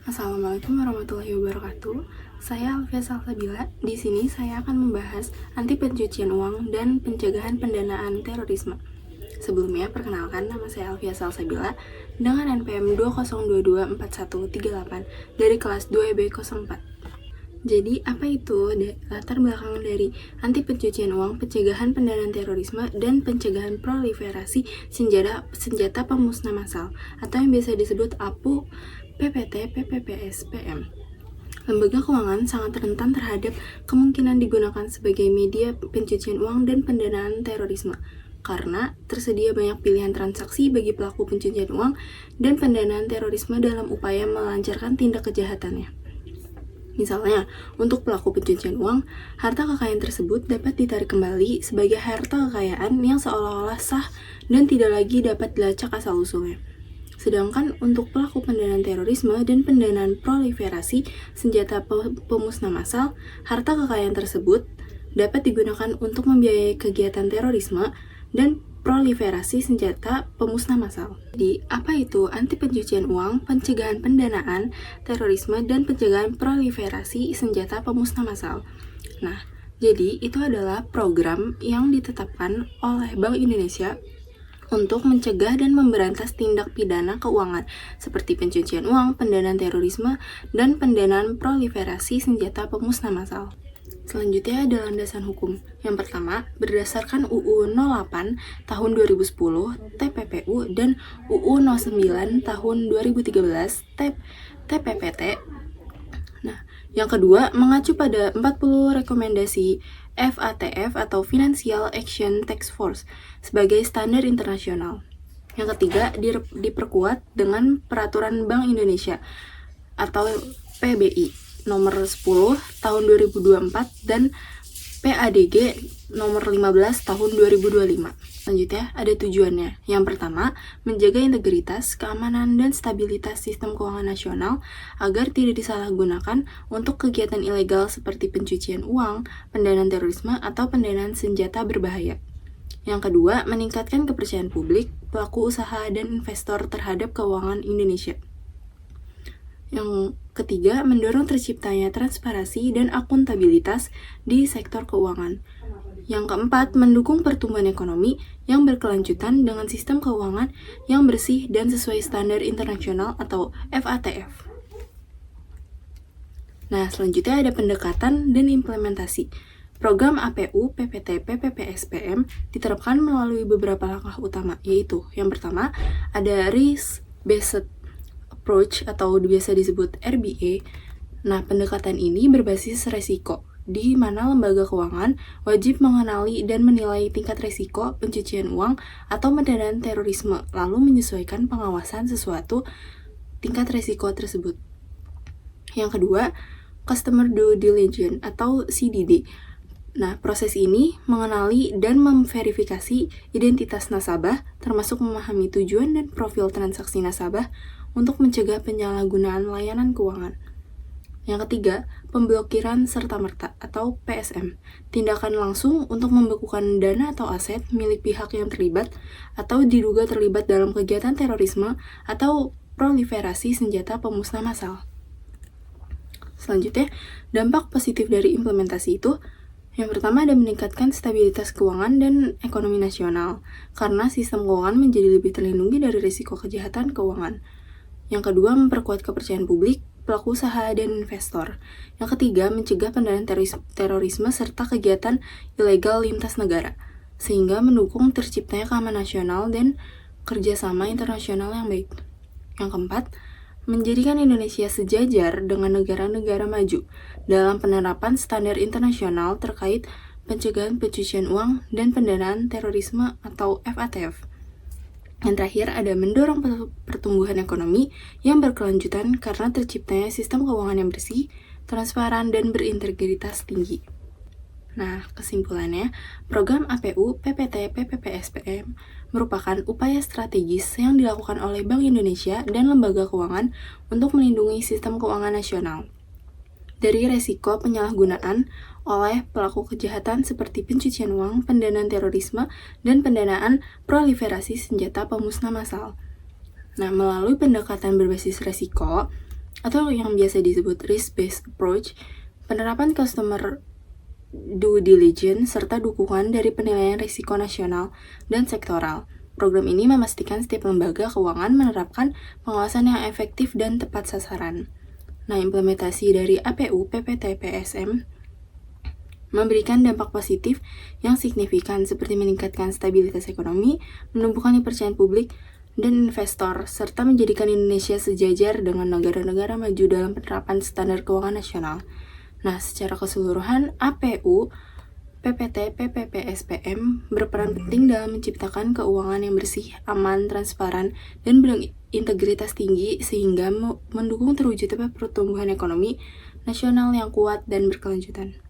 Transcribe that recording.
Assalamualaikum warahmatullahi wabarakatuh. Saya Alfia Salsabila. Di sini saya akan membahas anti pencucian uang dan pencegahan pendanaan terorisme. Sebelumnya, perkenalkan, nama saya Alfia Salsabila dengan NPM 20224138 dari kelas 2B04. Jadi, apa itu latar belakang dari anti pencucian uang, pencegahan pendanaan terorisme, dan pencegahan proliferasi senjata pemusnah massal, atau yang biasa disebut APU, PPT, PPPS, PM. Lembaga keuangan sangat rentan terhadap kemungkinan digunakan sebagai media pencucian uang dan pendanaan terorisme, karena tersedia banyak pilihan transaksi bagi pelaku pencucian uang dan pendanaan terorisme dalam upaya melancarkan tindak kejahatannya. Misalnya, untuk pelaku pencucian uang, harta kekayaan tersebut dapat ditarik kembali sebagai harta kekayaan yang seolah-olah sah dan tidak lagi dapat dilacak asal-usulnya. Sedangkan untuk pelaku pendanaan terorisme dan pendanaan proliferasi senjata pemusnah massal, harta kekayaan tersebut dapat digunakan untuk membiayai kegiatan terorisme dan proliferasi senjata pemusnah massal. Jadi, apa itu anti pencucian uang, pencegahan pendanaan terorisme, dan pencegahan proliferasi senjata pemusnah massal? Nah, jadi itu adalah program yang ditetapkan oleh Bank Indonesia untuk mencegah dan memberantas tindak pidana keuangan seperti pencucian uang, pendanaan terorisme, dan pendanaan proliferasi senjata pemusnah massal. Selanjutnya ada landasan hukum. Yang pertama, berdasarkan UU 08 tahun 2010 TPPU dan UU 09 tahun 2013 TPPT. Nah, yang kedua, mengacu pada 40 rekomendasi FATF atau Financial Action Task Force sebagai standar internasional. Yang ketiga, diperkuat dengan Peraturan Bank Indonesia atau PBI nomor 10 tahun 2024 dan PADG nomor 15 tahun 2025. Selanjutnya, ada tujuannya. Yang pertama, menjaga integritas, keamanan, dan stabilitas sistem keuangan nasional agar tidak disalahgunakan untuk kegiatan ilegal seperti pencucian uang, pendanaan terorisme, atau pendanaan senjata berbahaya. Yang kedua, meningkatkan kepercayaan publik, pelaku usaha, dan investor terhadap keuangan Indonesia. Yang ketiga, mendorong terciptanya transparansi dan akuntabilitas di sektor keuangan. Yang keempat, mendukung pertumbuhan ekonomi yang berkelanjutan dengan sistem keuangan yang bersih dan sesuai standar internasional atau FATF. Nah, selanjutnya ada pendekatan dan implementasi. Program APU, PPT, PPPS, PM diterapkan melalui beberapa langkah utama, yaitu yang pertama, ada Risk-Based Approach atau biasa disebut RBA. Nah, pendekatan ini berbasis resiko, di mana lembaga keuangan wajib mengenali dan menilai tingkat risiko pencucian uang atau pendanaan terorisme, lalu menyesuaikan pengawasan sesuatu tingkat risiko tersebut. Yang kedua, Customer Due Diligence atau CDD. Nah, proses ini mengenali dan memverifikasi identitas nasabah, termasuk memahami tujuan dan profil transaksi nasabah untuk mencegah penyalahgunaan layanan keuangan. Yang ketiga, pemblokiran serta-merta atau PSM, tindakan langsung untuk membekukan dana atau aset milik pihak yang terlibat atau diduga terlibat dalam kegiatan terorisme atau proliferasi senjata pemusnah massal. Selanjutnya, dampak positif dari implementasi itu, yang pertama ada meningkatkan stabilitas keuangan dan ekonomi nasional, karena sistem keuangan menjadi lebih terlindungi dari risiko kejahatan keuangan. Yang kedua, memperkuat kepercayaan publik, pelaku usaha, dan investor. Yang ketiga, mencegah pendanaan terorisme serta kegiatan ilegal lintas negara, sehingga mendukung terciptanya keamanan nasional dan kerjasama internasional yang baik. Yang keempat, menjadikan Indonesia sejajar dengan negara-negara maju dalam penerapan standar internasional terkait pencegahan pencucian uang dan pendanaan terorisme atau FATF. Yang terakhir ada mendorong pertumbuhan ekonomi yang berkelanjutan karena terciptanya sistem keuangan yang bersih, transparan, dan berintegritas tinggi. Nah, kesimpulannya, program APU, PPT, PPPS, PM merupakan upaya strategis yang dilakukan oleh Bank Indonesia dan lembaga keuangan untuk melindungi sistem keuangan nasional dari resiko penyalahgunaan oleh pelaku kejahatan seperti pencucian uang, pendanaan terorisme, dan pendanaan proliferasi senjata pemusnah massal. Nah, melalui pendekatan berbasis resiko, atau yang biasa disebut risk-based approach, penerapan customer due diligence, serta dukungan dari penilaian risiko nasional dan sektoral. Program ini memastikan setiap lembaga keuangan menerapkan pengawasan yang efektif dan tepat sasaran. Nah, implementasi dari APU PPT PSM memberikan dampak positif yang signifikan seperti meningkatkan stabilitas ekonomi, menumbuhkan kepercayaan publik dan investor, serta menjadikan Indonesia sejajar dengan negara-negara maju dalam penerapan standar keuangan nasional. Nah, secara keseluruhan, APU PPT PPPSPM berperan penting dalam menciptakan keuangan yang bersih, aman, transparan, dan berintegritas tinggi sehingga mendukung terwujudnya pertumbuhan ekonomi nasional yang kuat dan berkelanjutan.